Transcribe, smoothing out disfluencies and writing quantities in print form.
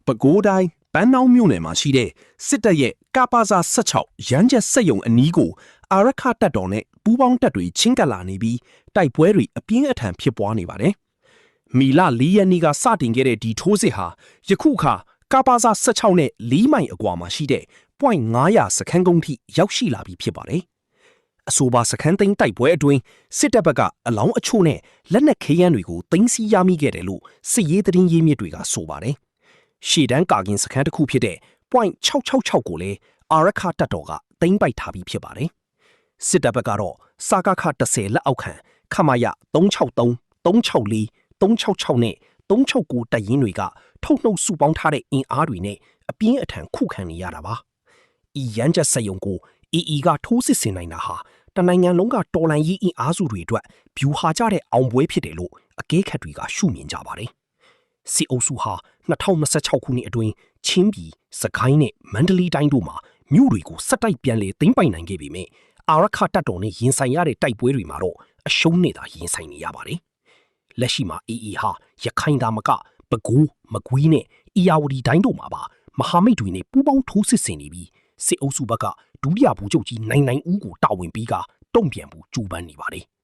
ပဲခူးတိုင်းပန်းနောင်းမြို့နယ်မှာရှိတဲ့စစ်တပ်ရဲ့ကပဇာ16ရန်ချက်စက်ယုံအနီးကိုအာရခတပ်တော်နဲ့ပူးပေါင်းတပ်တွေချင်းကပ်လာနေပြီးတိုက်ပွဲတွေအပြင်းအထန်ဖြစ်ပွားနေပါတယ်။မီလ4ရက်နေ့ကစတင်ခဲ့တဲ့ဒီထိုးစစ်ဟာယခုအခါကပဇာ16နဲ့4မိုင်အကွာမှာရှိတဲ့ .500 စခန်းကုန်းထိရောက်ရှိလာပြီဖြစ်ပါတယ်။အဆိုပါစခန်းသိမ်းတိုက်ပွဲအတွင်းစစ်တပ်ဘက်ကအလောင်းအချို့နဲ့လက်နက်ခဲယမ်းတွေကိုသိမ်းဆည်းရမိခဲ့တယ်လို့စစ်ရေးသတင်းရင်းမြစ်တွေကဆိုပါတယ်။ရှေ့တန်းကာကင်စခန်းတစ်ခုဖြစ်တဲ့ .666 ကိုလည်းအာရခတပ်တော်ကသိမ်းပိုက်ထားပြီးဖြစ်ပါတယ်။စစ်တပ်ဘက်ကတော့စကခ10လက်အောက်ခံခမာယ363 364 366နဲ့369တပ်ရင်းတွေကထုတ်နှုတ်စုပေါင်းထားတဲ့အင်အားတွေနဲ့အပြင်းအထန်ခုခံနေရတာပါ။ဤရန်ချက်စက်ယုံကိုAA ကထိုးစစ်ဆင်နိုင်တာဟာတနိုင်ငံလုံးကတော်လှန်ရေးအင်အားစုတွေအတွက်ဗျူဟာကျတဲ့အောင်ပွဲဖြစ်တယ်လို့အကဲခတ်တွေကရှုမြင်ကြပါတယ်။စစ်အုပ်စုဟာ2026ခုနှစ်အတွင်းချင်းပြည်စကိုင်းနဲ့မန္တလေးတိုင်းတို့မှာမြို့တွေကိုစက်တိုက်ပြန်လည်သိမ်းပိုက်နိုင်ခဲ့ပေမဲ့အာရခတပ်တော်နဲ့ရင်ဆိုင်ရတဲ့တိုက်ပွဲတွေမှာတော့အရှုံးနဲ့သာရင်ဆိုင်နေရပါတယ်။လက်ရှိမှာ AA ဟာရခိုင်သာမကပဲခူးမကွေးနဲ့အေရဝတီတိုင်းတို့မှာပါမဟာမိတ်တွေနဲ့ပူးပေါင်းထိုးစစ်ဆင်နေပြီးစစ်အုပ်စုဘက်ကဒုတိယဗိုလ်ချုပ်ကြီးနိုင်ဦးကိုတာဝန်ပေးကတုံ့ပြန်ဖို့ကြိုးပမ်းနေပါတယ်။